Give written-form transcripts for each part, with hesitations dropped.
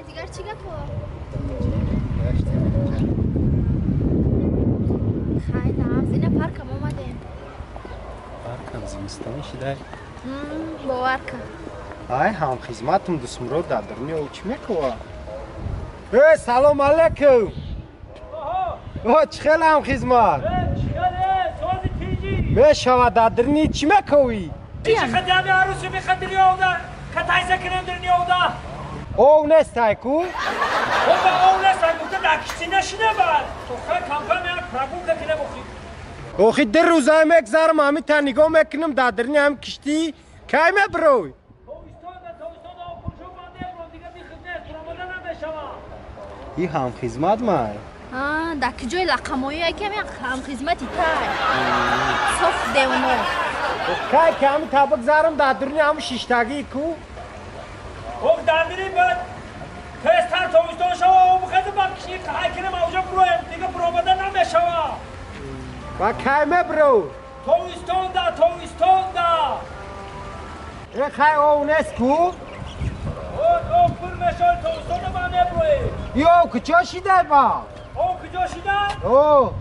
دیگر چی گفت؟ خیلی نامز اینه پارکم اومدیم. پارکم زمستانی شده؟ باور کن. ای هم خدمتم دوستم رو دادرنی و چی میکنه؟ سلام علیکم. چه خیلی هم خدمت؟ سازی تیجی. میشود دادرنی چی میکنی؟ چه خدمتی عروسی میخدری آوده؟ کتای سکنم درنی آوده؟ او نستای کو؟ او نستای کو که دکشتی نشینه بعد. تو خیلی کمپر میاد پرگون کنه بخی. اوخی در روزای میگذارم همی تا نگاه میکنم دادرنی هم کشتی کی میبروی؟ ای هم خدمت مای. دک جای لقمایی که می هم خدمتی تای. صف دیونو. کی که همی تا بگذارم دادرنی هم شیشتاگی کو؟ او دادرنی بعد پستر تویستان شوا او بخواد باکشی که کنم اوجا برویم دیگه پروباده نمیشوا. و کی میبرو؟ تویستان دا. ای خی او نست کو؟ او پر میشال تویستان ما نبروی. یو کجا شده با؟ او کجا شده؟ او.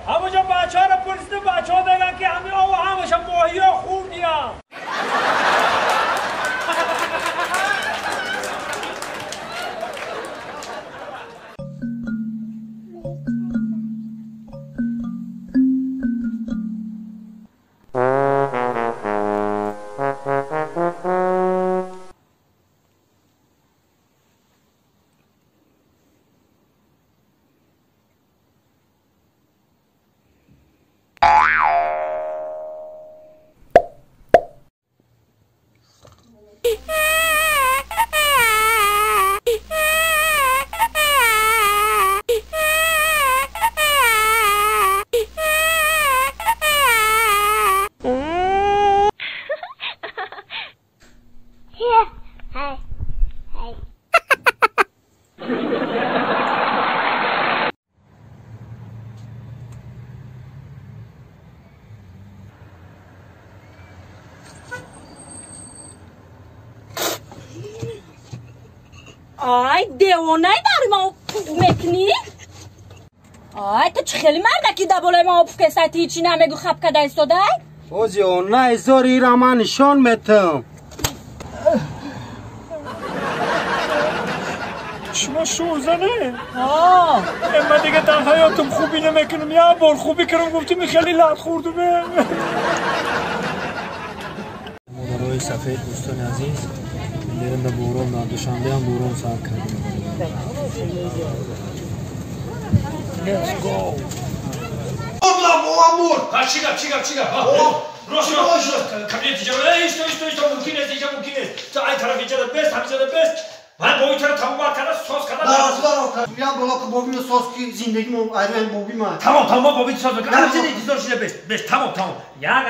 همونجا بچه ها رو پرسیدم بچه ها بگن که همین او همش ماهی ها خوردیم. آی دیوانه داری ما میکنی؟ آی تو چه خیلی مردکی در بالای ما فکستی هیچی نمیگو خب کده ایستاده؟ اوزی اون نه ازاری را من نشان میتم. شما شوزنه؟ اما دیگه در حیاتم خوبی نمیکنم یه بار خوبی کنم گفتیم خیلی لط خوردمه. مادرای سفید دوستان عزیز میرم به بوران در دوشنبه هم بوران سر کردیم. Let's go. Orla bu amor. Ha çıkar. Roş. Kabineti canım. İşte mümkün et. Ay tarafı canım best, hamza da best. Ben boyu tarafı tavuk kadar sos kadar. Ya bana bobino sos ki zindagim ayrı bobim var. Tamam bobino sos. Hamza da dizler şile best. Tamam. Ya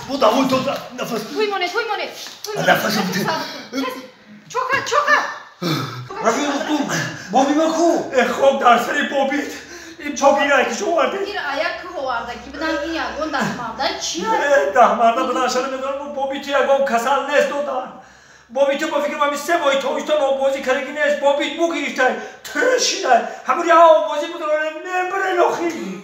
Bu da nefes. Tuymonit. Nefesim. Çoka. Rafi unuttum. Bobim aku. Xo'p darsari bobit. این چوبیره که شو وارده این آیا که وارده که بدن این یگون دهماردن چیه؟ دهمارده بدن اشاره میدونم بابیت یگون کسال نیست دادن بابیت با فکر من سه بای تویستان آبازی کرگی نیست بابیت بگیرشتن ترشیدن همون یا آبازی بدون نبره لخی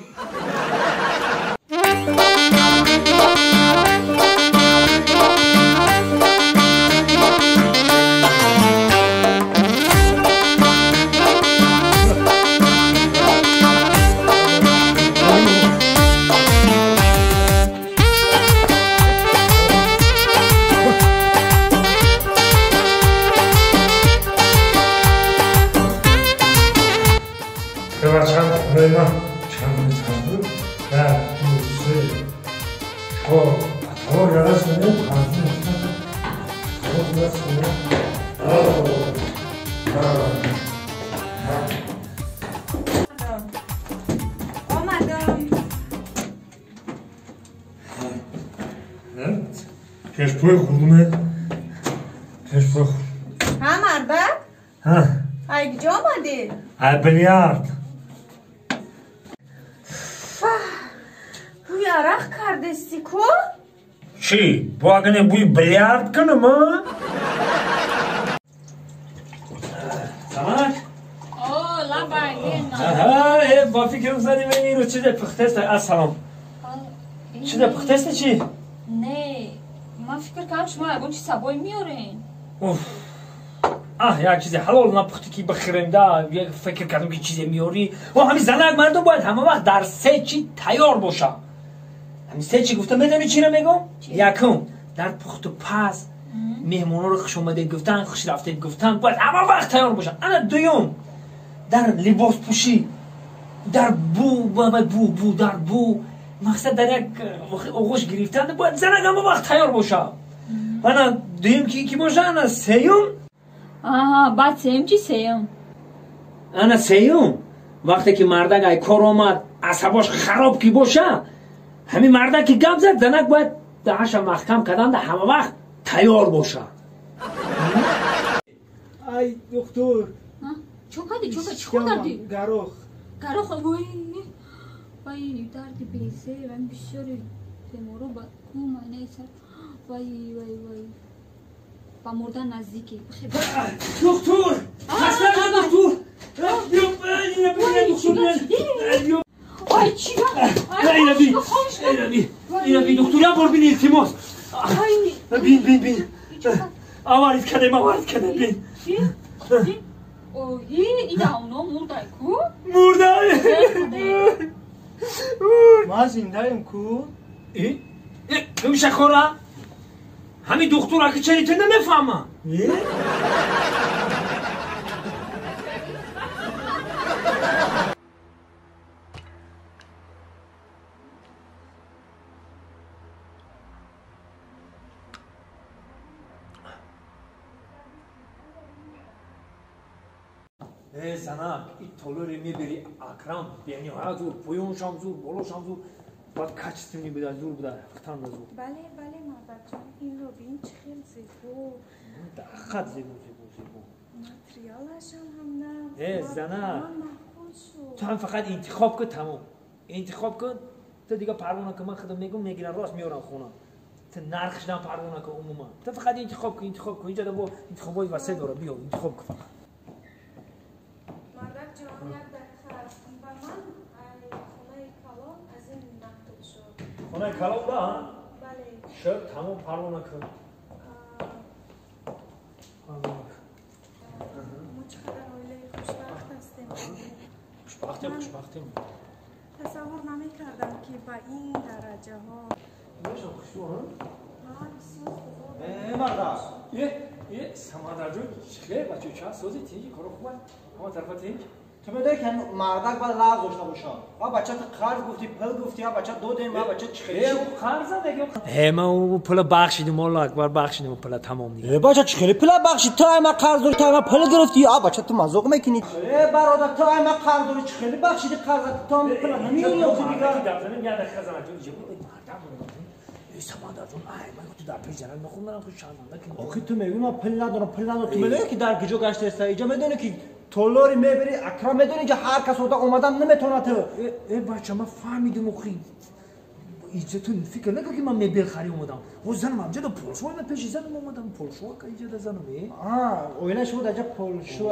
ای کجا آمدی؟ بلیارد بوی عرق کردستی کو؟ چی؟ باگنه بوی بلیارد کنم ها؟ سمک؟ اوه لبنگی آها با فکرم زدیم این رو چیزه پختست السلام چیزه پختست چی؟ نه من فکر کنم شما یکون چی سبایی میارین یک چیز حلال نپختی که بخیرم ده یک فکر کردم که چیزی میاری و همین زنک مردم باید همه وقت در 3 چی تیار باشه همین 3 چی گفتم میدونی چی رو میگم؟ یکم در پخت و پس مهمونا رو خوش اومده گفتن خوش رفته گفتن باید همه وقت تیار باشه انا دویم در لباس پوشی در بو در بو مقصد در یک آغوش گرفتن باید زنک همه وقت تیار باشه انا دویم که باشه انا سیم بعد سیم چی سیم؟ انا سیم وقتی که مردک ای کار آمد عصباش خراب کی باشه همین مردک که گپ زد زنک باید دهش محکم کردن ده همه وقت تیار باشه ای دکتر چو کردی چی خود کردی؟ گروخ وای درد بیزه و بسیار تمورو با کو معنی سر وای با مردن نزدیکی دکتر خسته دکتر وای چی اینا بی دکتر یا بار بین التماس بین آوارد کنه بین ایده اونا مرده کو؟ ما زنده ایم کو؟ نمیشه خوره؟ همین دکتر که چنین تو نمیفهمم زنک این طولوری میبری اکرم بیانی ها زور پویونشم زور بولوشم زور باید کچستونی بوده زور بوده ختم زور بله مادر جان این رو بین چه خیلی زیبو خط زیبو ماتریالش هم نه زنک تو هم فقط انتخاب کن تمام انتخاب کن تو دیگه پروانه که من خودم میگم میگیرن راست میارن خونه تو نرخش دم پروانه که عموما تو فقط انتخاب کن اینجا با انتخابای وسیع داره بیا انتخاب کن فقط مادر جان یک دقیقه و من خونه کلام از این مکتوب شد خونه کلام ده؟ بله شد تمام پروانه کن ما چقدر اویله خوشبخت هستیم خوشبختیم تصور نمی کردم که با این درجه ها باشم خوشو ها؟ مردا سمادر جون خیلی بچه چه سوزی تیجی کارو خوبه همه طرفا تیج تو میدونی که مردک باید لغ داشته باشه بچه تو قرض گفتی پل گفتی بچه دو دیم بچه چخیلی ما پول بخشیدیم الله اکبر بخشیدیم پول تمام دیگه بچه چخیلی پل بخشید تو ما قرض داری تو ما پل گرفتی بچه تو مزاق میکنی برادر تو ما قرض داری چخیلی بخشیدی قرض تو پل نمیاری سمادر جون من تو در پیجرن میخوندم که شرمنده آخه تو میگی ما پل ندارم تو میدونی که در کجا گشته است اینجا میدونی که تولاری میبری اکرام میدونی که هر کس اودا اومدن نمیتونه تو بچه من فهمیدم اخی اینجا تو فکر نکن که من میبر خری اومدم و زنم همجا دا پولشو من پیش زنم اومدم پولشو که اینجا دا زنم اویلش بود اینجا پولشو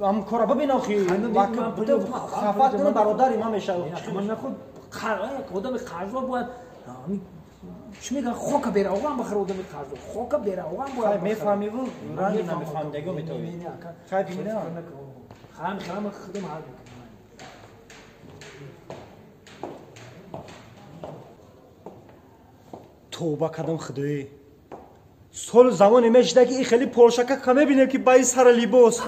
هم کارا ببین اخی خفت کنه برادری من میشه من نخود آدم قرضوار باید چی میگن خوکا بره آقا هم بخره آدم قرضوار خوکا بره آقا هم باید میفهمی بود رنگی نمیفهم دیگه میتوی خیلی پیمینه خیلی خودم حل میکنم توبه کردم خدایی سال زمانی میشده که این خیلی پرشکه کمه بینه که بایی سر لیباس